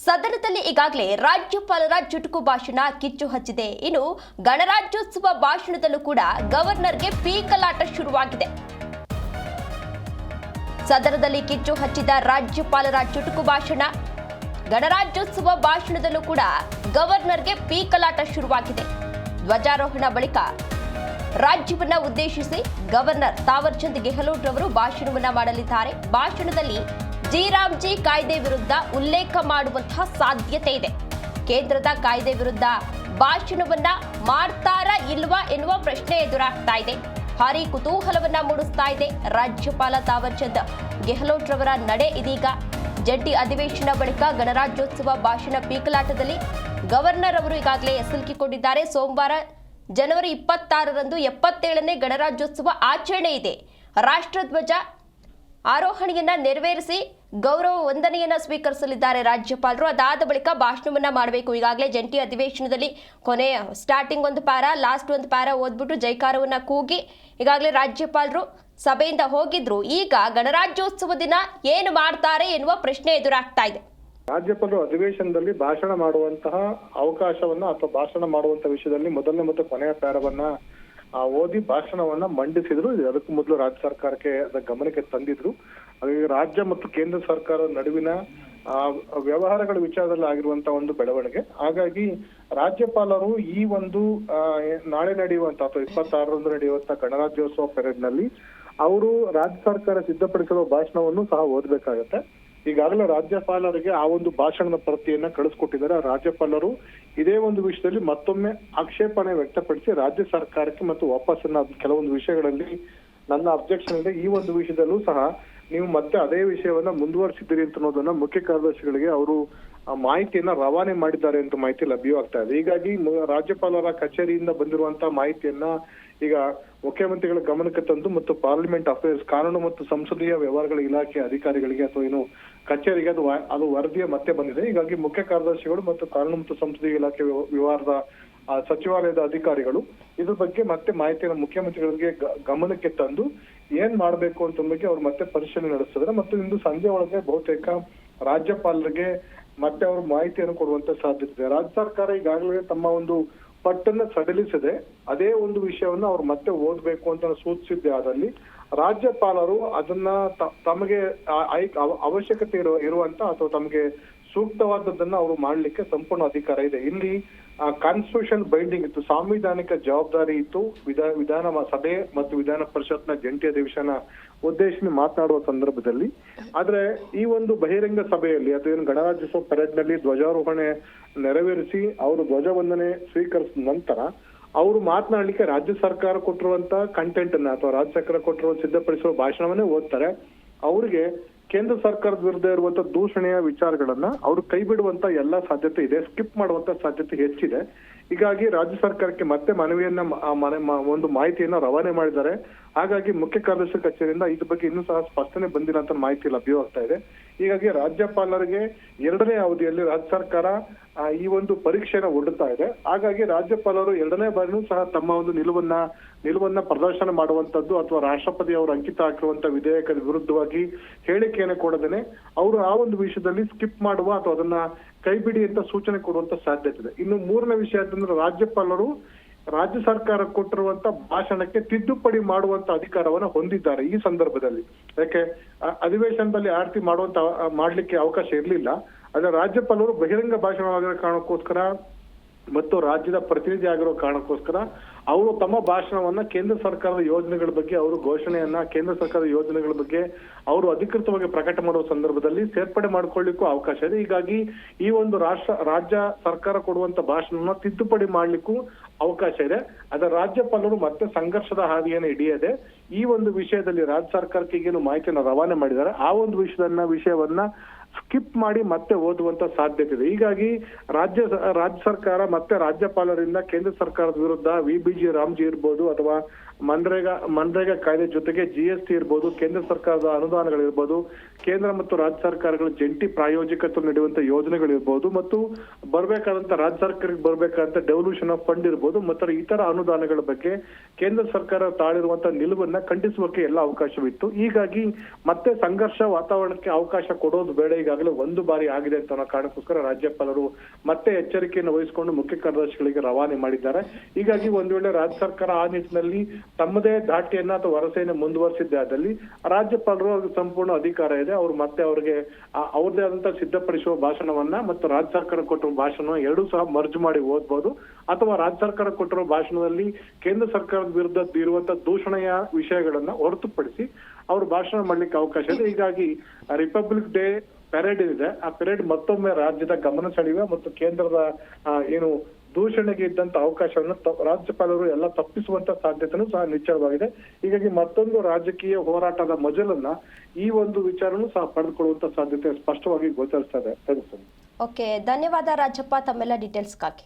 ಸದನದಲ್ಲಿ ಈಗಾಗಲೇ ರಾಜ್ಯಪಾಲರ ಚುಟುಕು ಭಾಷಣ ಕಿಚ್ಚು ಹಚ್ಚಿದೆ. ಇನ್ನು ಗಣರಾಜ್ಯೋತ್ಸವ ಭಾಷಣದಲ್ಲೂ ಕೂಡ ಗವರ್ನರ್ಗೆ ಪೀಕಲಾಟ ಶುರುವಾಗಿದೆ. ಸದನದಲ್ಲಿ ಕಿಚ್ಚು ಹಚ್ಚಿದ ರಾಜ್ಯಪಾಲರ ಚುಟುಕು ಭಾಷಣ, ಗಣರಾಜ್ಯೋತ್ಸವ ಭಾಷಣದಲ್ಲೂ ಕೂಡ ಗವರ್ನರ್ಗೆ ಪೀಕಲಾಟ ಶುರುವಾಗಿದೆ. ಧ್ವಜಾರೋಹಣ ಬಳಿಕ ರಾಜ್ಯವನ್ನ ಉದ್ದೇಶಿಸಿ ಗವರ್ನರ್ ತಾವರ್ ಚಂದ್ ಗೆಹ್ಲೋಟ್ ಅವರು ಭಾಷಣವನ್ನ ಮಾಡಲಿದ್ದಾರೆ. ಭಾಷಣದಲ್ಲಿ ಜಿ ಕಾಯ್ದೆ ವಿರುದ್ಧ ಉಲ್ಲೇಖ ಮಾಡುವಂತಹ ಸಾಧ್ಯತೆ ಇದೆ. ಕೇಂದ್ರದ ಕಾಯ್ದೆ ವಿರುದ್ಧ ಭಾಷಣವನ್ನ ಮಾಡ್ತಾರಾ ಇಲ್ವಾ ಎನ್ನುವ ಪ್ರಶ್ನೆ ಎದುರಾಗ್ತಾ ಇದೆ. ಭಾರೀ ಕುತೂಹಲವನ್ನ ಮೂಡಿಸ್ತಾ ಇದೆ. ರಾಜ್ಯಪಾಲ ತಾವರ್ ಚಂದ್ ಗೆಹ್ಲೋಟ್ ರವರ ನಡೆ ಇದೀಗ ಜಂಟಿ ಅಧಿವೇಶನ ಬಳಿಕ ಗಣರಾಜ್ಯೋತ್ಸವ ಭಾಷಣ ಪೀಕಲಾಟದಲ್ಲಿ ಗವರ್ನರ್ ಅವರು ಈಗಾಗಲೇ ಸಿಲುಕಿಕೊಂಡಿದ್ದಾರೆ. ಸೋಮವಾರ ಜನವರಿ 26ರಂದು 77ನೇ ಗಣರಾಜ್ಯೋತ್ಸವ ಆಚರಣೆ ಇದೆ. ರಾಷ್ಟ್ರಧ್ವಜ ಆರೋಹಣೆಯನ್ನ ನೆರವೇರಿಸಿ ಗೌರವ ವಂದನೆಯನ್ನ ಸ್ವೀಕರಿಸಲಿದ್ದಾರೆ ರಾಜ್ಯಪಾಲರು. ಅದಾದ ಬಳಿಕ ಭಾಷಣವನ್ನ ಮಾಡಬೇಕು. ಈಗಾಗಲೇ ಜಂಟಿ ಅಧಿವೇಶನದಲ್ಲಿ ಕೊನೆಯ ಸ್ಟಾರ್ಟಿಂಗ್ ಒಂದು ಪ್ಯಾರಾ, ಲಾಸ್ಟ್ ಒಂದು ಪ್ಯಾರಾ ಓದ್ಬಿಟ್ಟು ಜೈಕಾರವನ್ನ ಕೂಗಿ ಈಗಾಗಲೇ ರಾಜ್ಯಪಾಲರು ಸಭೆಯಿಂದ ಹೋಗಿದ್ರು. ಈಗ ಗಣರಾಜ್ಯೋತ್ಸವ ದಿನ ಏನು ಮಾಡ್ತಾರೆ ಎನ್ನುವ ಪ್ರಶ್ನೆ ಎದುರಾಗ್ತಾ ಇದೆ. ರಾಜ್ಯಪಾಲರು ಅಧಿವೇಶನದಲ್ಲಿ ಭಾಷಣ ಮಾಡುವಂತಹ ಅವಕಾಶವನ್ನ ಅಥವಾ ಭಾಷಣ ಮಾಡುವಂತಹ ವಿಷಯದಲ್ಲಿ ಮೊದಲನೇ ಮತ್ತು ಕೊನೆಯ ಪ್ಯಾರವನ್ನ ಓದಿ ಭಾಷಣವನ್ನ ಮಂಡಿಸಿದ್ರು. ಅದಕ್ಕೂ ಮೊದಲು ರಾಜ್ಯ ಸರ್ಕಾರಕ್ಕೆ ಅದರ ಗಮನಕ್ಕೆ ತಂದಿದ್ರು. ಹಾಗಾಗಿ ರಾಜ್ಯ ಮತ್ತು ಕೇಂದ್ರ ಸರ್ಕಾರದ ನಡುವಿನ ವ್ಯವಹಾರಗಳ ವಿಚಾರದಲ್ಲಿ ಆಗಿರುವಂತಹ ಒಂದು ಬೆಳವಣಿಗೆ. ಹಾಗಾಗಿ ರಾಜ್ಯಪಾಲರು ಈ ಒಂದು ನಾಳೆ ನಡೆಯುವಂತ ಅಥವಾ 26ರಂದು ನಡೆಯುವಂತ ಗಣರಾಜ್ಯೋತ್ಸವ ಪೆರೇಡ್ ನಲ್ಲಿ ಅವರು ರಾಜ್ಯ ಸರ್ಕಾರ ಸಿದ್ಧಪಡಿಸಿರುವ ಭಾಷಣವನ್ನು ಸಹ ಓದಬೇಕಾಗತ್ತೆ. ಈಗಾಗಲೇ ರಾಜ್ಯಪಾಲರಿಗೆ ಆ ಒಂದು ಭಾಷಣದ ಪ್ರತಿಯನ್ನ ಕಳಿಸ್ಕೊಟ್ಟಿದ್ದಾರೆ. ರಾಜ್ಯಪಾಲರು ಇದೇ ಒಂದು ವಿಷಯದಲ್ಲಿ ಮತ್ತೊಮ್ಮೆ ಆಕ್ಷೇಪಣೆ ವ್ಯಕ್ತಪಡಿಸಿ ರಾಜ್ಯ ಸರ್ಕಾರಕ್ಕೆ ಮತ್ತು ವಾಪಸ್ಸನ್ನ ಕೆಲವೊಂದು ವಿಷಯಗಳಲ್ಲಿ ನನ್ನ ಅಬ್ಜೆಕ್ಷನ್ ಇದೆ, ಈ ಒಂದು ವಿಷಯದಲ್ಲೂ ಸಹ ನೀವು ಮತ್ತೆ ಅದೇ ವಿಷಯವನ್ನ ಮುಂದುವರಿಸಿದ್ದೀರಿ ಅಂತ ಅನ್ನೋದನ್ನ ಮುಖ್ಯ ಕಾರ್ಯದರ್ಶಿಗಳಿಗೆ ಅವರು ಮಾಹಿತಿಯನ್ನ ರವಾನೆ ಮಾಡಿದ್ದಾರೆ ಅಂತ ಮಾಹಿತಿ ಲಭ್ಯವಾಗ್ತಾ ಇದೆ. ಹೀಗಾಗಿ ರಾಜ್ಯಪಾಲರ ಕಚೇರಿಯಿಂದ ಬಂದಿರುವಂತಹ ಮಾಹಿತಿಯನ್ನ ಈಗ ಮುಖ್ಯಮಂತ್ರಿಗಳ ಗಮನಕ್ಕೆ ತಂದು ಮತ್ತು ಪಾರ್ಲಿಮೆಂಟ್ ಅಫೇರ್ಸ್ ಕಾನೂನು ಮತ್ತು ಸಂಸದೀಯ ವ್ಯವಹಾರಗಳ ಇಲಾಖೆ ಅಧಿಕಾರಿಗಳಿಗೆ ಅಥವಾ ಏನು ಕಚೇರಿಗೆ ಅದು ವರದಿಯ ಮತ್ತೆ ಬಂದಿದೆ. ಹೀಗಾಗಿ ಮುಖ್ಯ ಕಾರ್ಯದರ್ಶಿಗಳು ಮತ್ತು ಕಾನೂನು ಮತ್ತು ಸಂಸದೀಯ ಇಲಾಖೆ ವ್ಯವಹಾರದ ಸಚಿವಾಲಯದ ಅಧಿಕಾರಿಗಳು ಇದ್ರ ಬಗ್ಗೆ ಮತ್ತೆ ಮಾಹಿತಿಯನ್ನು ಮುಖ್ಯಮಂತ್ರಿಗಳಿಗೆ ಗಮನಕ್ಕೆ ತಂದು ಏನ್ ಮಾಡ್ಬೇಕು ಅಂತ ಬಗ್ಗೆ ಅವ್ರು ಮತ್ತೆ ಪರಿಶೀಲನೆ ನಡೆಸಿದ್ರೆ ಮತ್ತು ಇಂದು ಸಂಜೆ ಒಳಗೆ ಬಹುತೇಕ ರಾಜ್ಯಪಾಲರಿಗೆ ಮತ್ತೆ ಅವರು ಮಾಹಿತಿಯನ್ನು ಕೊಡುವಂತ ಸಾಧ್ಯತೆ ಇದೆ. ರಾಜ್ಯ ಸರ್ಕಾರ ಈಗಾಗಲೇ ತಮ್ಮ ಒಂದು ಪಟ್ಟನ್ನ ಸಡಿಲಿಸದೆ ಅದೇ ಒಂದು ವಿಷಯವನ್ನ ಅವ್ರು ಮತ್ತೆ ಓದ್ಬೇಕು ಅಂತ ಸೂಚಿಸಿದ್ದೆ. ಆದಲ್ಲಿ ರಾಜ್ಯಪಾಲರು ಅದನ್ನ ತಮಗೆ ಅವಶ್ಯಕತೆ ಇರುವಂತ ಅಥವಾ ತಮಗೆ ಸೂಕ್ತವಾದದ್ದನ್ನ ಅವರು ಮಾಡ್ಲಿಕ್ಕೆ ಸಂಪೂರ್ಣ ಅಧಿಕಾರ ಇದೆ. ಇಲ್ಲಿ ಕಾನ್ಸ್ಟಿಟ್ಯೂಷನ್ ಬೈಂಡಿಂಗ್ ಇತ್ತು, ಸಾಂವಿಧಾನಿಕ ಜವಾಬ್ದಾರಿ ಇತ್ತು. ವಿಧಾನ ಸಭೆ ಮತ್ತು ವಿಧಾನ ಪರಿಷತ್ನ ಜಂಟಿ ಅಧಿವೇಶನ ಉದ್ದೇಶಿಸಿ ಮಾತನಾಡುವ ಸಂದರ್ಭದಲ್ಲಿ ಆದ್ರೆ ಈ ಒಂದು ಬಹಿರಂಗ ಸಭೆಯಲ್ಲಿ ಅಥವಾ ಏನು ಗಣರಾಜ್ಯೋತ್ಸವ ಪೆರೇಡ್ ನಲ್ಲಿ ಧ್ವಜಾರೋಹಣೆ ನೆರವೇರಿಸಿ ಅವರು ಧ್ವಜವಂದನೆ ಸ್ವೀಕರಿಸಿದ ನಂತರ ಅವರು ಮಾತನಾಡ್ಲಿಕ್ಕೆ ರಾಜ್ಯ ಸರ್ಕಾರ ಕೊಟ್ಟಿರುವಂತ ಕಂಟೆಂಟ್ ಅನ್ನ ಅಥವಾ ರಾಜ್ಯ ಸರ್ಕಾರ ಕೊಟ್ಟಿರುವ ಸಿದ್ಧಪಡಿಸುವ ಭಾಷಣವನ್ನೇ ಓದ್ತಾರೆ. ಅವರಿಗೆ ಕೇಂದ್ರ ಸರ್ಕಾರದ ವಿರುದ್ಧ ಇರುವಂತ ದೂಷಣೆಯ ವಿಚಾರಗಳನ್ನ ಅವರು ಕೈ ಬಿಡುವಂತ ಎಲ್ಲಾ ಸಾಧ್ಯತೆ ಇದೆ, ಸ್ಕಿಪ್ ಮಾಡುವಂತ ಸಾಧ್ಯತೆ ಹೆಚ್ಚಿದೆ. ಹೀಗಾಗಿ ರಾಜ್ಯ ಸರ್ಕಾರಕ್ಕೆ ಮತ್ತೆ ಮನವಿಯನ್ನ ಒಂದು ಮಾಹಿತಿಯನ್ನ ರವಾನೆ ಮಾಡಿದ್ದಾರೆ. ಹಾಗಾಗಿ ಮುಖ್ಯ ಕಾರ್ಯದರ್ಶಿ ಕಚೇರಿಯಿಂದ ಇದ್ರ ಬಗ್ಗೆ ಇನ್ನೂ ಸಹ ಸ್ಪಷ್ಟನೆ ಬಂದಿಲ್ಲ ಅಂತ ಮಾಹಿತಿ ಲಭ್ಯವಾಗ್ತಾ ಇದೆ. ಹೀಗಾಗಿ ರಾಜ್ಯಪಾಲರಿಗೆ 2ನೇ ಅವಧಿಯಲ್ಲಿ ರಾಜ್ಯ ಸರ್ಕಾರ ಈ ಒಂದು ಪರೀಕ್ಷೆನ ಒಡ್ಡುತ್ತಾ ಇದೆ. ಹಾಗಾಗಿ ರಾಜ್ಯಪಾಲರು 2ನೇ ಬಾರಿನೂ ಸಹ ತಮ್ಮ ಒಂದು ನಿಲುವನ್ನ ಪ್ರದರ್ಶನ ಮಾಡುವಂತದ್ದು ಅಥವಾ ರಾಷ್ಟ್ರಪತಿ ಅವರು ಅಂಕಿತ ಹಾಕಿರುವಂತ ವಿಧೇಯಕದ ವಿರುದ್ಧವಾಗಿ ಹೇಳಿಕೆಯನ್ನು ಕೊಡದೇನೆ ಅವರು ಆ ಒಂದು ವಿಷಯದಲ್ಲಿ ಸ್ಕಿಪ್ ಮಾಡುವ ಅಥವಾ ಅದನ್ನ ಕೈಬಿಡಿ ಅಂತ ಸೂಚನೆ ಕೊಡುವಂತ ಸಾಧ್ಯತೆ ಇದೆ. ಇನ್ನು 3ನೇ ವಿಷಯ ಅಂತಂದ್ರೆ ರಾಜ್ಯಪಾಲರು ರಾಜ್ಯ ಸರ್ಕಾರ ಕೊಟ್ಟಿರುವಂತ ಭಾಷಣಕ್ಕೆ ತಿದ್ದುಪಡಿ ಮಾಡುವಂತ ಅಧಿಕಾರವನ್ನ ಹೊಂದಿದ್ದಾರೆ ಈ ಸಂದರ್ಭದಲ್ಲಿ. ಯಾಕೆ ಅಧಿವೇಶನದಲ್ಲಿ ಆರತಿ ಮಾಡ್ಲಿಕ್ಕೆ ಅವಕಾಶ ಇರ್ಲಿಲ್ಲ. ಆದ್ರೆ ರಾಜ್ಯಪಾಲರು ಬಹಿರಂಗ ಭಾಷಣವಾಗಿರೋ ಕಾರಣಕ್ಕೋಸ್ಕರ ಮತ್ತು ರಾಜ್ಯದ ಪ್ರತಿನಿಧಿ ಆಗಿರೋ ಕಾರಣಕ್ಕೋಸ್ಕರ ಅವರು ತಮ್ಮ ಭಾಷಣವನ್ನ ಕೇಂದ್ರ ಸರ್ಕಾರದ ಯೋಜನೆಗಳ ಬಗ್ಗೆ ಅವರು ಘೋಷಣೆಯನ್ನ ಕೇಂದ್ರ ಸರ್ಕಾರದ ಯೋಜನೆಗಳ ಬಗ್ಗೆ ಅವರು ಅಧಿಕೃತವಾಗಿ ಪ್ರಕಟ ಮಾಡುವ ಸಂದರ್ಭದಲ್ಲಿ ಸೇರ್ಪಡೆ ಮಾಡ್ಕೊಳ್ಳಿಕ್ಕೂ ಅವಕಾಶ ಇದೆ. ಹೀಗಾಗಿ ಈ ಒಂದು ರಾಜ್ಯ ಸರ್ಕಾರ ಕೊಡುವಂತ ಭಾಷಣವನ್ನ ತಿದ್ದುಪಡಿ ಮಾಡ್ಲಿಕ್ಕೂ ಅವಕಾಶ ಇದೆ. ಅದರ ರಾಜ್ಯಪಾಲರು ಮತ್ತೆ ಸಂಘರ್ಷದ ಹಾದಿಯನ್ನು ಹಿಡಿಯದೆ ಈ ಒಂದು ವಿಷಯದಲ್ಲಿ ರಾಜ್ಯ ಸರ್ಕಾರಕ್ಕೆ ಈಗೇನು ಮಾಹಿತಿಯನ್ನು ರವಾನೆ ಮಾಡಿದ್ದಾರೆ ಆ ಒಂದು ವಿಷಯವನ್ನ ಸ್ಕಿಪ್ ಮಾಡಿ ಮತ್ತೆ ಓದುವಂತ ಸಾಧ್ಯತೆ ಇದೆ. ಹೀಗಾಗಿ ರಾಜ್ಯ ಸರ್ಕಾರ ಮತ್ತೆ ರಾಜ್ಯಪಾಲರಿಂದ ಕೇಂದ್ರ ಸರ್ಕಾರದ ವಿರುದ್ಧ VBG ರಾಮ್ಜಿ ಇರ್ಬೋದು ಅಥವಾ ಮನ್ರೇಗಾ ಕಾಯ್ದೆ ಜೊತೆಗೆ GST ಇರ್ಬೋದು, ಕೇಂದ್ರ ಸರ್ಕಾರದ ಅನುದಾನಗಳಿರ್ಬೋದು, ಕೇಂದ್ರ ಮತ್ತು ರಾಜ್ಯ ಸರ್ಕಾರಗಳ ಜಂಟಿ ಪ್ರಾಯೋಜಕತ್ವ ನಡೆಯುವಂತ ಯೋಜನೆಗಳಿರ್ಬೋದು ಮತ್ತು ಬರ್ಬೇಕಾದಂತ ರಾಜ್ಯ ಸರ್ಕಾರಕ್ಕೆ ಬರ್ಬೇಕಾದಂತ ಡೆವಲ್ಯೂಷನ್ ಆಫ್ ಫಂಡ್ ಇರ್ಬೋದು ಮತ್ತು ಇತರ ಅನುದಾನಗಳ ಬಗ್ಗೆ ಕೇಂದ್ರ ಸರ್ಕಾರ ತಾಳಿರುವಂತ ನಿಲುವನ್ನ ಖಂಡಿಸುವಕ್ಕೆ ಎಲ್ಲ ಅವಕಾಶವಿತ್ತು. ಹೀಗಾಗಿ ಮತ್ತೆ ಸಂಘರ್ಷ ವಾತಾವರಣಕ್ಕೆ ಅವಕಾಶ ಕೊಡೋದು ಬೇಡ. ಈಗ ಈಗಾಗಲೇ ಒಂದು ಬಾರಿ ಆಗಿದೆ ಅಂತ ಅನ್ನೋ ಕಾರಣಕ್ಕೋಸ್ಕರ ರಾಜ್ಯಪಾಲರು ಮತ್ತೆ ಎಚ್ಚರಿಕೆಯನ್ನು ವಹಿಸಿಕೊಂಡು ಮುಖ್ಯ ಕಾರ್ಯದರ್ಶಿಗಳಿಗೆ ರವಾನೆ ಮಾಡಿದ್ದಾರೆ. ಹೀಗಾಗಿ ಒಂದು ವೇಳೆ ರಾಜ್ಯ ಸರ್ಕಾರ ಆ ನಿಟ್ಟಿನಲ್ಲಿ ತಮ್ಮದೇ ಧಾಟಿಯನ್ನ ಅಥವಾ ವರಸೆಯನ್ನು ಮುಂದುವರಿಸಿದ್ದೇ ಆದಲ್ಲಿ ರಾಜ್ಯಪಾಲರು ಸಂಪೂರ್ಣ ಅಧಿಕಾರ ಇದೆ. ಅವರು ಮತ್ತೆ ಅವರಿಗೆ ಅವ್ರದೇ ಆದಂತಹ ಸಿದ್ಧಪಡಿಸುವ ಭಾಷಣವನ್ನ ಮತ್ತು ರಾಜ್ಯ ಸರ್ಕಾರ ಕೊಟ್ಟಿರುವ ಭಾಷಣ ಎರಡೂ ಸಹ ಮರ್ಜ್ ಮಾಡಿ ಓದ್ಬೋದು, ಅಥವಾ ರಾಜ್ಯ ಸರ್ಕಾರ ಕೊಟ್ಟಿರುವ ಭಾಷಣದಲ್ಲಿ ಕೇಂದ್ರ ಸರ್ಕಾರದ ವಿರುದ್ಧ ಇರುವಂತಹ ದೂಷಣೆಯ ವಿಷಯಗಳನ್ನ ಹೊರತುಪಡಿಸಿ ಅವರು ಭಾಷಣ ಮಾಡ್ಲಿಕ್ಕೆ ಅವಕಾಶ ಇದೆ. ಹೀಗಾಗಿ ರಿಪಬ್ಲಿಕ್ ಡೇ ಪೆರೇಡ್ ಇದೆ, ಆ ಪೆರೇಡ್ ಮತ್ತೊಮ್ಮೆ ರಾಜ್ಯದ ಗಮನ ಸೆಳೆಯುವ ಮತ್ತು ಕೇಂದ್ರದ ಏನು ದೂಷಣೆಗೆ ಇದ್ದಂತ ಅವಕಾಶವನ್ನು ರಾಜ್ಯಪಾಲರು ಎಲ್ಲ ತಪ್ಪಿಸುವಂತ ಸಾಧ್ಯತೆನೂ ಸಹ ನಿಚ್ಚಳವಾಗಿದೆ. ಹೀಗಾಗಿ ಮತ್ತೊಂದು ರಾಜಕೀಯ ಹೋರಾಟದ ಮಜಲನ್ನ ಈ ಒಂದು ವಿಚಾರನೂ ಸಹ ಪಡೆದುಕೊಳ್ಳುವಂತ ಸಾಧ್ಯತೆ ಸ್ಪಷ್ಟವಾಗಿ ಗೋಚರಿಸ್ತಾ ಇದೆ. ಓಕೆ, ಧನ್ಯವಾದ ರಾಜಪ್ಪ ತಮ್ಮೆಲ್ಲ ಡೀಟೇಲ್ಸ್ಗಾಗಿ.